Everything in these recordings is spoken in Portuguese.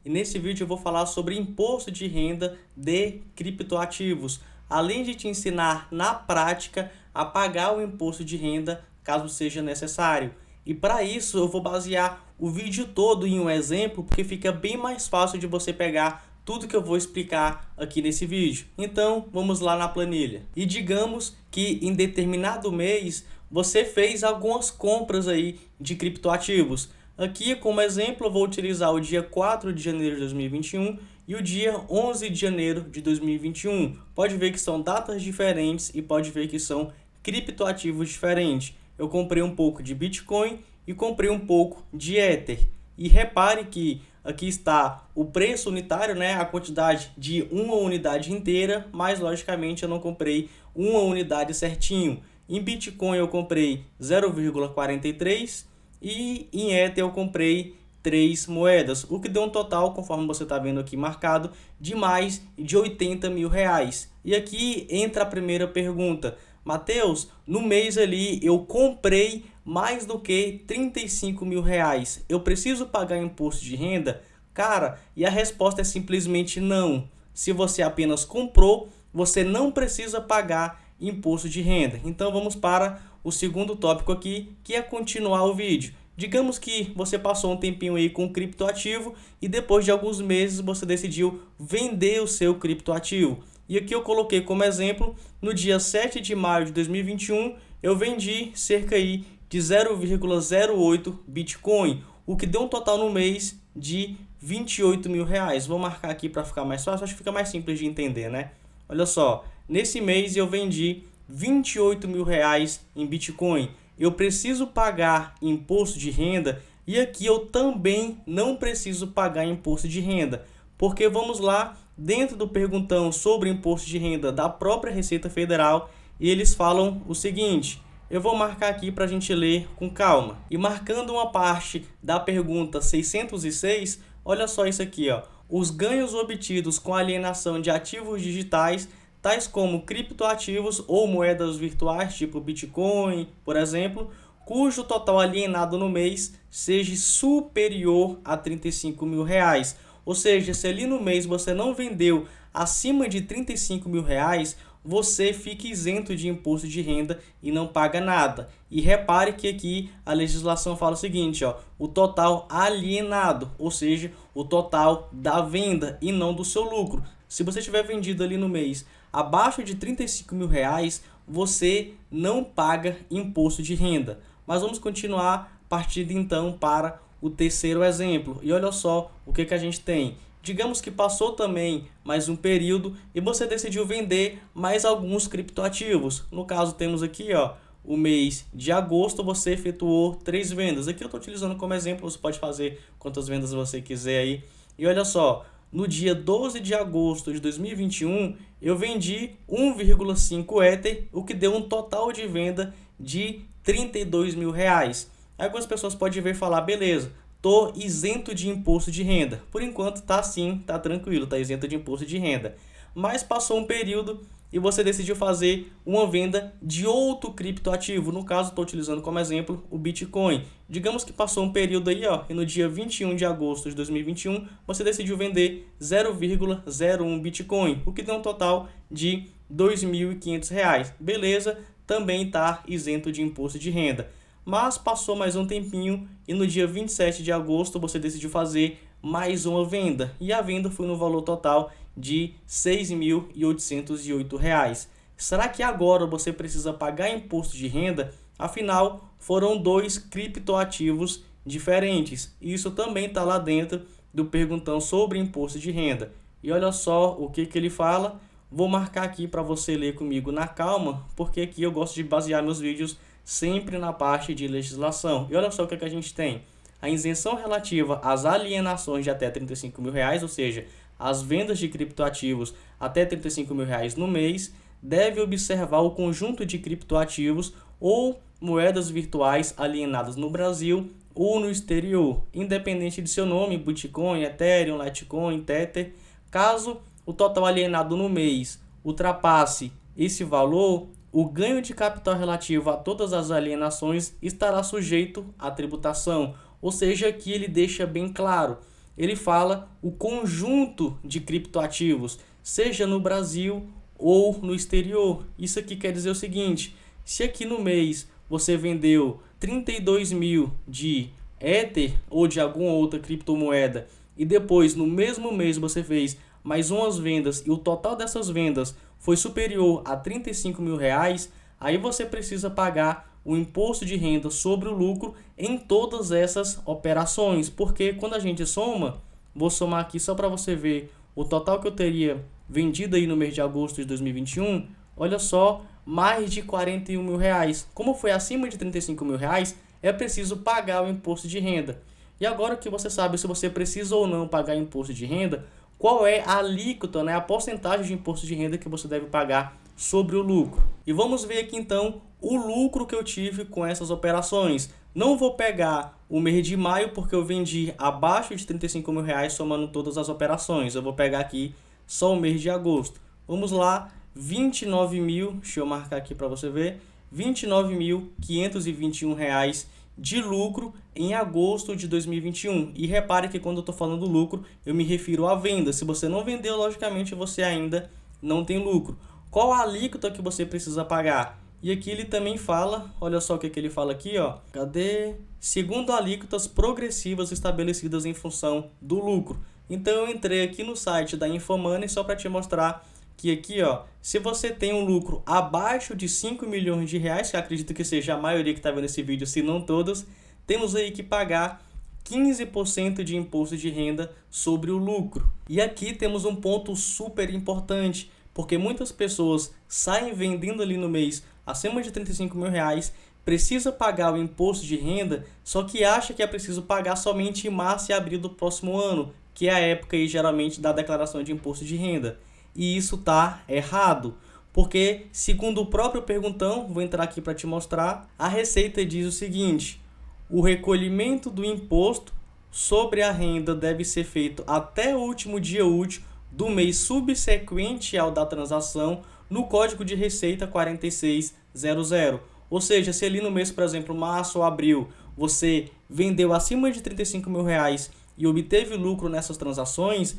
e nesse vídeo eu vou falar sobre imposto de renda de criptoativos, além de te ensinar na prática a pagar o imposto de renda caso seja necessário. E para isso eu vou basear o vídeo todo em um exemplo, porque fica bem mais fácil de você pegar tudo que eu vou explicar aqui nesse vídeo. Então vamos lá na planilha. E digamos que em determinado mês você fez algumas compras aí de criptoativos. Aqui, como exemplo, eu vou utilizar o dia 4 de janeiro de 2021 e o dia 11 de janeiro de 2021. Pode ver que são datas diferentes e pode ver que são criptoativos diferentes. Eu comprei um pouco de Bitcoin e comprei um pouco de Ether. E repare que aqui está o preço unitário, né? A quantidade de uma unidade inteira, mas logicamente eu não comprei uma unidade certinho. Em Bitcoin eu comprei 0,43 e em Ether eu comprei 3 moedas, o que deu um total, conforme você está vendo aqui marcado, de mais de 80 mil reais. E aqui entra a primeira pergunta. Mateus, no mês ali eu comprei mais do que 35 mil reais. Eu preciso pagar imposto de renda? Cara, e a resposta é simplesmente não. Se você apenas comprou, você não precisa pagar imposto de renda. Então vamos para o segundo tópico aqui, que é continuar o vídeo. Digamos que você passou um tempinho aí com o criptoativo e depois de alguns meses você decidiu vender o seu criptoativo. E aqui eu coloquei como exemplo, no dia 7 de maio de 2021, eu vendi cerca aí de 0,08 Bitcoin, o que deu um total no mês de 28 mil reais. Vou marcar aqui para ficar mais fácil, acho que fica mais simples de entender, né? Olha só, nesse mês eu vendi 28 mil reais em Bitcoin. Eu preciso pagar imposto de renda e aqui eu também não preciso pagar imposto de renda. Porque vamos lá, dentro do perguntão sobre imposto de renda da própria Receita Federal, eles falam o seguinte. Eu vou marcar aqui para a gente ler com calma. E marcando uma parte da pergunta 606, olha só isso aqui, ó. Os ganhos obtidos com alienação de ativos digitais, tais como criptoativos ou moedas virtuais, tipo Bitcoin, por exemplo, cujo total alienado no mês seja superior a 35 mil reais. Ou seja, se ali no mês você não vendeu acima de 35 mil reais, você fica isento de imposto de renda e não paga nada. E repare que aqui a legislação fala o seguinte, ó, o total alienado, ou seja, o total da venda e não do seu lucro. Se você tiver vendido ali no mês abaixo de 35 mil reais, você não paga imposto de renda. Mas vamos continuar partindo então para o terceiro exemplo. E olha só o que a gente tem. Digamos que passou também mais um período e você decidiu vender mais alguns criptoativos. No caso temos aqui, ó, o mês de agosto você efetuou 3 vendas. Aqui eu estou utilizando como exemplo, você pode fazer quantas vendas você quiser aí. E olha só, no dia 12 de agosto de 2021, eu vendi 1,5 Ether, o que deu um total de venda de 32 mil reais. Aí algumas pessoas podem ver e falar, beleza, tô isento de imposto de renda. Por enquanto tá sim, tá tranquilo, tá isento de imposto de renda. Mas passou um período e você decidiu fazer uma venda de outro criptoativo. No caso, estou utilizando como exemplo o Bitcoin. Digamos que passou um período aí, ó, e no dia 21 de agosto de 2021, você decidiu vender 0,01 Bitcoin, o que deu um total de R$ 2.500. Beleza, também está isento de imposto de renda. Mas passou mais um tempinho e no dia 27 de agosto você decidiu fazer mais uma venda. E a venda foi no valor total de R$ 6.808. Será que agora você precisa pagar imposto de renda? Afinal, foram 2 criptoativos diferentes. Isso também está lá dentro do perguntão sobre imposto de renda. E olha só o que ele fala. Vou marcar aqui para você ler comigo na calma, porque aqui eu gosto de basear meus vídeos sempre na parte de legislação. E olha só o que a gente tem. A isenção relativa às alienações de até 35 mil reais, ou seja, as vendas de criptoativos até 35 mil reais no mês, deve observar o conjunto de criptoativos ou moedas virtuais alienadas no Brasil ou no exterior, independente de seu nome, Bitcoin, Ethereum, Litecoin, Tether. Caso o total alienado no mês ultrapasse esse valor, o ganho de capital relativo a todas as alienações estará sujeito à tributação. Ou seja, aqui ele deixa bem claro, ele fala o conjunto de criptoativos, seja no Brasil ou no exterior. Isso aqui quer dizer o seguinte: se aqui no mês você vendeu 32 mil de Ether ou de alguma outra criptomoeda e depois no mesmo mês você fez mais umas vendas e o total dessas vendas foi superior a 35 mil reais, aí você precisa pagar o imposto de renda sobre o lucro em todas essas operações, porque quando a gente soma, vou somar aqui só para você ver o total que eu teria vendido aí no mês de agosto de 2021, olha só, mais de 41 mil reais. Como foi acima de 35 mil reais, é preciso pagar o imposto de renda. E agora que você sabe se você precisa ou não pagar imposto de renda, qual é a alíquota, né, a porcentagem de imposto de renda que você deve pagar sobre o lucro. E vamos ver aqui então o lucro que eu tive com essas operações. Não vou pegar o mês de maio porque eu vendi abaixo de 35 mil reais somando todas as operações. Eu vou pegar aqui só o mês de agosto. Vamos lá, 29 mil, deixa eu marcar aqui para você ver, R$ 29.521 de lucro em agosto de 2021. E repare que quando eu estou falando lucro, eu me refiro à venda. Se você não vendeu, logicamente você ainda não tem lucro. Qual a alíquota que você precisa pagar? E aqui ele também fala, olha só o que ele fala aqui, ó. Cadê? Segundo alíquotas progressivas estabelecidas em função do lucro. Então eu entrei aqui no site da Infomoney só para te mostrar que aqui, ó, se você tem um lucro abaixo de 5 milhões de reais, que acredito que seja a maioria que está vendo esse vídeo, se não todos, temos aí que pagar 15% de imposto de renda sobre o lucro. E aqui temos um ponto super importante, porque muitas pessoas saem vendendo ali no mês acima de 35 mil reais, precisa pagar o imposto de renda, só que acha que é preciso pagar somente em março e abril do próximo ano, que é a época aí, geralmente da declaração de imposto de renda. E isso está errado, porque segundo o próprio perguntão, vou entrar aqui para te mostrar, a Receita diz o seguinte: o recolhimento do imposto sobre a renda deve ser feito até o último dia útil do mês subsequente ao da transação no Código de Receita 4600. Ou seja, se ali no mês, por exemplo, março ou abril, você vendeu acima de 35 mil reais e obteve lucro nessas transações,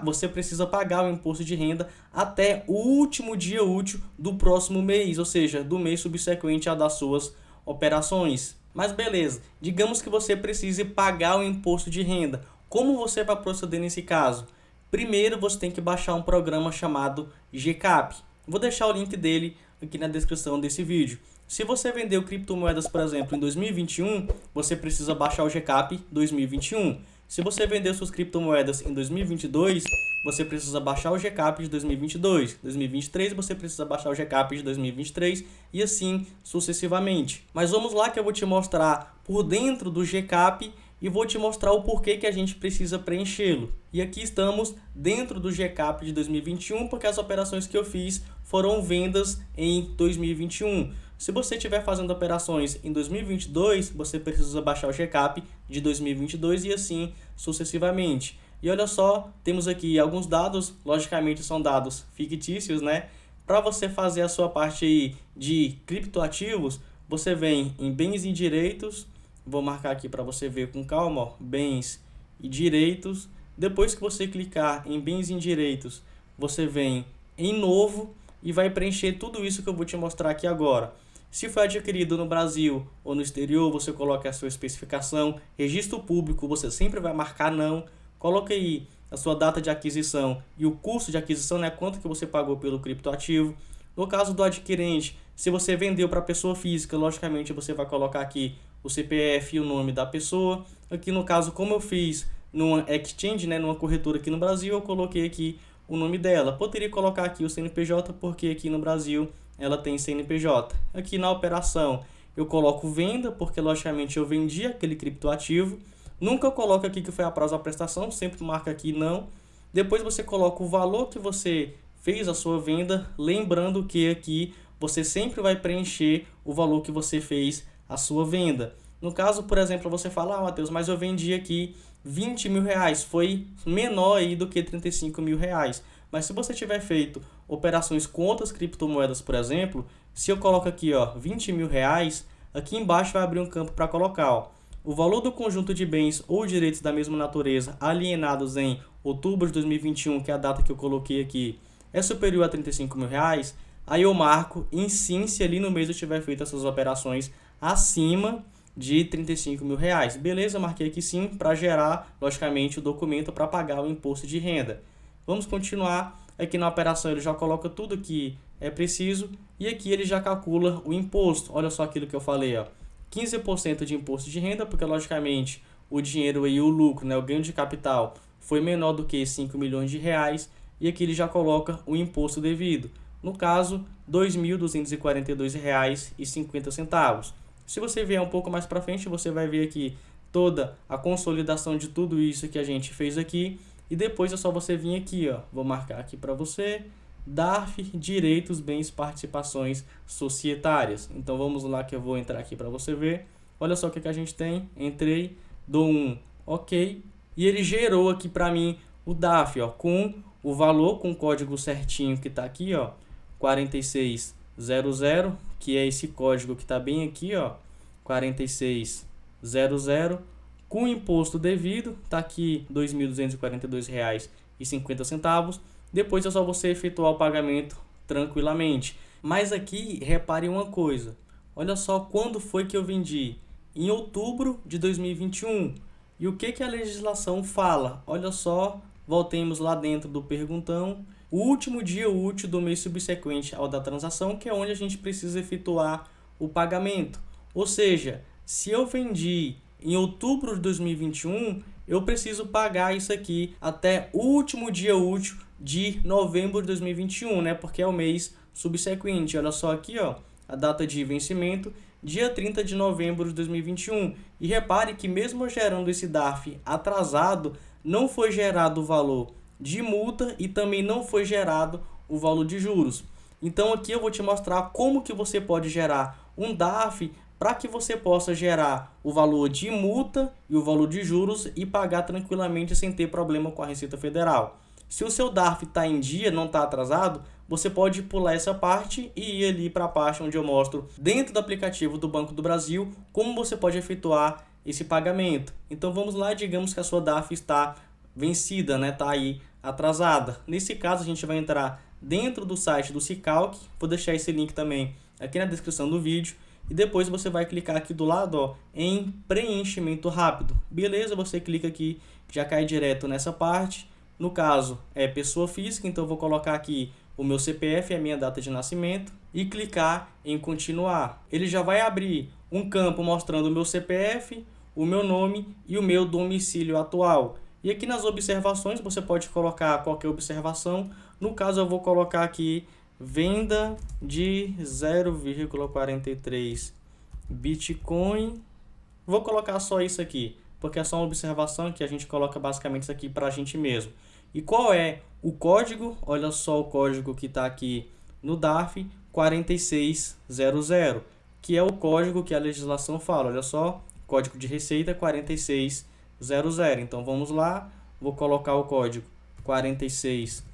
você precisa pagar o imposto de renda até o último dia útil do próximo mês, ou seja, do mês subsequente ao das suas operações. Mas beleza, digamos que você precise pagar o imposto de renda. Como você vai proceder nesse caso? Primeiro, você tem que baixar um programa chamado GCAP. Vou deixar o link dele aqui na descrição desse vídeo. Se você vendeu criptomoedas, por exemplo, em 2021, você precisa baixar o GCAP 2021. Se você vendeu suas criptomoedas em 2022, você precisa baixar o GCAP de 2022. 2023, você precisa baixar o GCAP de 2023 e assim sucessivamente. Mas vamos lá que eu vou te mostrar por dentro do GCAP e vou te mostrar o porquê que a gente precisa preenchê-lo. E aqui estamos dentro do GCAP de 2021, porque as operações que eu fiz foram vendas em 2021. Se você estiver fazendo operações em 2022, você precisa baixar o GCAP de 2022 e assim sucessivamente. E olha só, temos aqui alguns dados, logicamente são dados fictícios, né? Para você fazer a sua parte aí de criptoativos, você vem em bens e direitos. Vou marcar aqui para você ver com calma, ó, bens e direitos. Depois que você clicar em bens e direitos, você vem em novo e vai preencher tudo isso que eu vou te mostrar aqui agora. Se foi adquirido no Brasil ou no exterior, você coloca a sua especificação. Registro público, você sempre vai marcar não. Coloca aí a sua data de aquisição e o custo de aquisição, né, quanto que você pagou pelo criptoativo. No caso do adquirente, se você vendeu para pessoa física, logicamente você vai colocar aqui o CPF e o nome da pessoa. Aqui no caso, como eu fiz numa exchange, né, numa corretora aqui no Brasil, eu coloquei aqui o nome dela. Poderia colocar aqui o CNPJ, porque aqui no Brasil ela tem CNPJ. Aqui na operação eu coloco venda, porque logicamente eu vendi aquele criptoativo. Nunca coloco aqui que foi a prazo da prestação, sempre marca aqui não. Depois você coloca o valor que você fez a sua venda, lembrando que aqui você sempre vai preencher o valor que você fez a sua venda. No caso, por exemplo, você fala, ah, Matheus, mas eu vendi aqui 20 mil reais, foi menor aí do que 35 mil reais. Mas se você tiver feito operações com outras criptomoedas, por exemplo, se eu coloco aqui, ó, 20 mil reais, aqui embaixo vai abrir um campo para colocar, ó, o valor do conjunto de bens ou direitos da mesma natureza alienados em outubro de 2021, que é a data que eu coloquei aqui, é superior a R$ 35.000, aí eu marco em sim se ali no mês eu tiver feito essas operações acima de R$ 35.000. Beleza, eu marquei aqui sim para gerar, logicamente, o documento para pagar o imposto de renda. Vamos continuar. Aqui na operação ele já coloca tudo que é preciso e aqui ele já calcula o imposto. Olha só aquilo que eu falei, ó. 15% de imposto de renda, porque logicamente o dinheiro e o lucro, né, o ganho de capital foi menor do que R$ 5 milhões, e aqui ele já coloca o imposto devido. No caso, R$ 2.242,50. Se você vier um pouco mais para frente, você vai ver aqui toda a consolidação de tudo isso que a gente fez aqui. E depois é só você vir aqui, ó. Vou marcar aqui para você. DARF, Direitos, Bens, Participações Societárias. Então vamos lá que eu vou entrar aqui para você ver. Olha só o que a gente tem. Entrei, dou um OK. E ele gerou aqui para mim o DARF, ó, com o valor, com o código certinho que está aqui, ó. 4600, que é esse código que está bem aqui, ó. 4600. Com o imposto devido, está aqui R$ 2.242,50. Depois é só você efetuar o pagamento tranquilamente. Mas aqui, repare uma coisa. Olha só quando foi que eu vendi. Em outubro de 2021. E o que a legislação fala? Olha só, voltemos lá dentro do perguntão. O último dia útil do mês subsequente ao da transação, que é onde a gente precisa efetuar o pagamento. Ou seja, se eu vendi em outubro de 2021, eu preciso pagar isso aqui até o último dia útil de novembro de 2021, né? Porque é o mês subsequente. Olha só aqui, ó, a data de vencimento, dia 30 de novembro de 2021. E repare que mesmo gerando esse DARF atrasado, não foi gerado o valor de multa e também não foi gerado o valor de juros. Então aqui eu vou te mostrar como que você pode gerar um DARF para que você possa gerar o valor de multa e o valor de juros e pagar tranquilamente sem ter problema com a Receita Federal. Se o seu DARF está em dia, não está atrasado, você pode pular essa parte e ir ali para a parte onde eu mostro dentro do aplicativo do Banco do Brasil como você pode efetuar esse pagamento. Então vamos lá, digamos que a sua DARF está vencida, né? Está aí atrasada. Nesse caso a gente vai entrar dentro do site do Sicalc, vou deixar esse link também aqui na descrição do vídeo. E depois você vai clicar aqui do lado, ó, em preenchimento rápido. Beleza, você clica aqui, já cai direto nessa parte. No caso, é pessoa física, então eu vou colocar aqui o meu CPF e a minha data de nascimento e clicar em continuar. Ele já vai abrir um campo mostrando o meu CPF, o meu nome e o meu domicílio atual. E aqui nas observações você pode colocar qualquer observação. No caso eu vou colocar aqui venda de 0,43 Bitcoin. Vou colocar só isso aqui, porque é só uma observação que a gente coloca basicamente isso aqui para a gente mesmo. E qual é o código? Olha só o código que está aqui no DARF 4600, que é o código que a legislação fala. Olha só, código de receita 4600. Então vamos lá, vou colocar o código 4600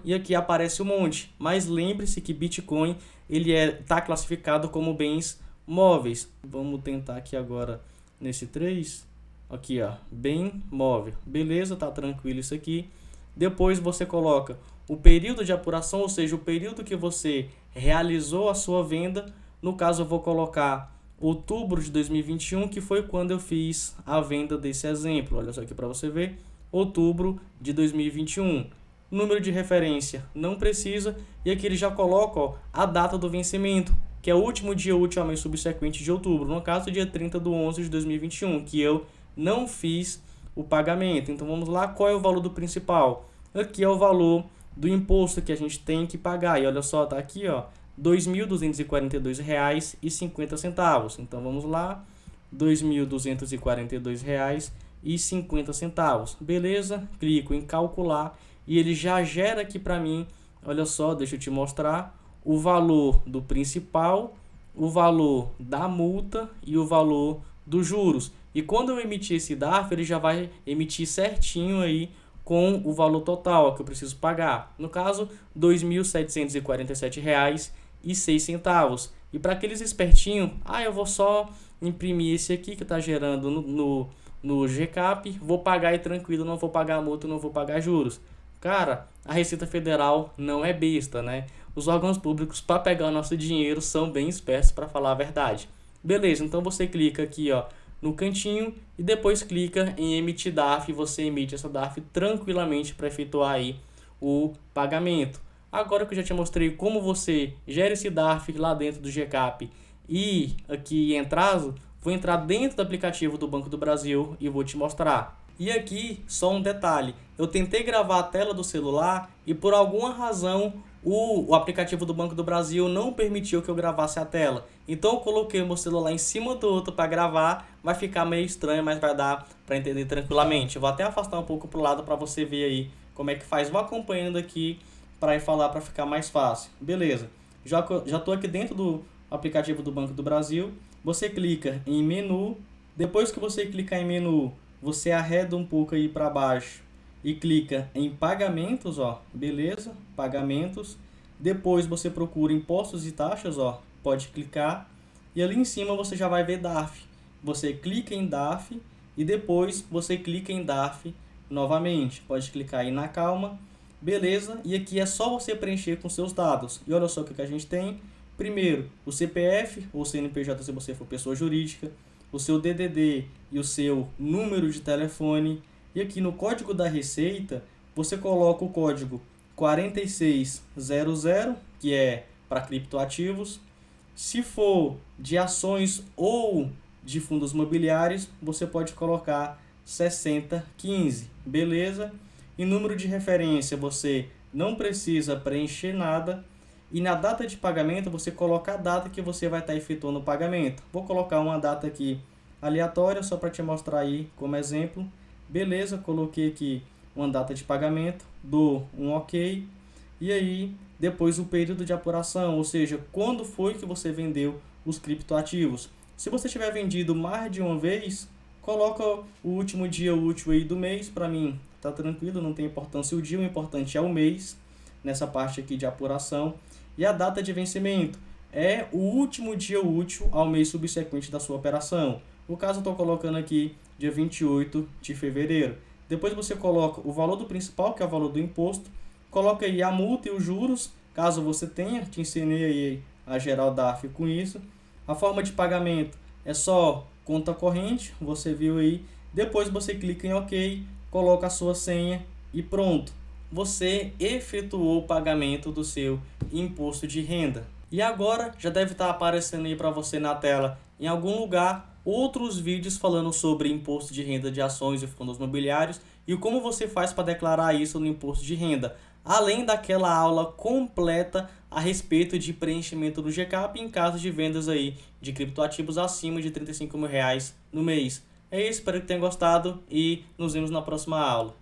e aqui aparece um monte, mas lembre-se que Bitcoin ele tá classificado como bens móveis. Vamos tentar aqui agora nesse 3, aqui ó, bem móvel, beleza, tá tranquilo isso aqui. Depois você coloca o período de apuração, ou seja, o período que você realizou a sua venda. No caso eu vou colocar outubro de 2021, que foi quando eu fiz a venda desse exemplo. Olha só aqui para você ver, outubro de 2021. Número de referência não precisa, e aqui ele já coloca, ó, a data do vencimento, que é o último dia útil ao mês subsequente de outubro, no caso dia 30/11 de 2021, que eu não fiz o pagamento. Então vamos lá, qual é o valor do principal? Aqui é o valor do imposto que a gente tem que pagar, e olha só, tá aqui, ó, R$ 2.242,50. Então vamos lá, R$ 2.242,50. Beleza? Clico em calcular e ele já gera aqui para mim, olha só, deixa eu te mostrar, o valor do principal, o valor da multa e o valor dos juros. E quando eu emitir esse DARF, ele já vai emitir certinho aí com o valor total que eu preciso pagar. No caso, R$ 2.747,06. E para aqueles espertinhos, eu vou só imprimir esse aqui que está gerando no GCAP, vou pagar aí tranquilo, não vou pagar multa, não vou pagar juros. Cara, a Receita Federal não é besta, né? Os órgãos públicos, para pegar o nosso dinheiro, são bem espertos, para falar a verdade. Beleza, então você clica aqui, ó, no cantinho e depois clica em emitir DARF e você emite essa DARF tranquilamente para efetuar aí o pagamento. Agora que eu já te mostrei como você gera esse DARF lá dentro do GCAP e aqui em Entraso, vou entrar dentro do aplicativo do Banco do Brasil e vou te mostrar. E aqui, só um detalhe, eu tentei gravar a tela do celular e por alguma razão o aplicativo do Banco do Brasil não permitiu que eu gravasse a tela. Então eu coloquei o meu celular em cima do outro para gravar, vai ficar meio estranho, mas vai dar para entender tranquilamente. Eu vou até afastar um pouco para o lado para você ver aí como é que faz. Vou acompanhando aqui para ir falar para ficar mais fácil. Beleza, já estou aqui dentro do aplicativo do Banco do Brasil. Você clica em menu, depois que você clicar em menu, você arreda um pouco aí para baixo e clica em pagamentos, ó, beleza, pagamentos. Depois você procura impostos e taxas, ó, pode clicar. E ali em cima você já vai ver DARF. Você clica em DARF e depois você clica em DARF novamente. Pode clicar aí na calma, beleza. E aqui é só você preencher com seus dados. E olha só o que a gente tem. Primeiro, o CPF ou CNPJ se você for pessoa jurídica, o seu DDD e o seu número de telefone. E aqui no código da Receita, você coloca o código 4600, que é para criptoativos. Se for de ações ou de fundos imobiliários, você pode colocar 6015, beleza? E número de referência, você não precisa preencher nada. E na data de pagamento, você coloca a data que você vai estar efetuando o pagamento. Vou colocar uma data aqui aleatória, só para te mostrar aí como exemplo. Beleza, coloquei aqui uma data de pagamento, dou um OK. E aí, depois o período de apuração, ou seja, quando foi que você vendeu os criptoativos. Se você tiver vendido mais de uma vez, coloca o último dia útil aí do mês. Para mim, tá tranquilo, não tem importância o dia, o importante é o mês, nessa parte aqui de apuração. E a data de vencimento é o último dia útil ao mês subsequente da sua operação. No caso, eu estou colocando aqui dia 28 de fevereiro. Depois você coloca o valor do principal, que é o valor do imposto. Coloca aí a multa e os juros, caso você tenha. Te ensinei aí a gerar o DARF com isso. A forma de pagamento é só conta corrente, você viu aí. Depois você clica em OK, coloca a sua senha e pronto. Você efetuou o pagamento do seu imposto de renda. E agora já deve estar aparecendo aí para você na tela, em algum lugar, outros vídeos falando sobre imposto de renda de ações e fundos imobiliários e como você faz para declarar isso no imposto de renda. Além daquela aula completa a respeito de preenchimento do GCAP em caso de vendas aí de criptoativos acima de R$ 35 mil no mês. É isso, espero que tenham gostado e nos vemos na próxima aula.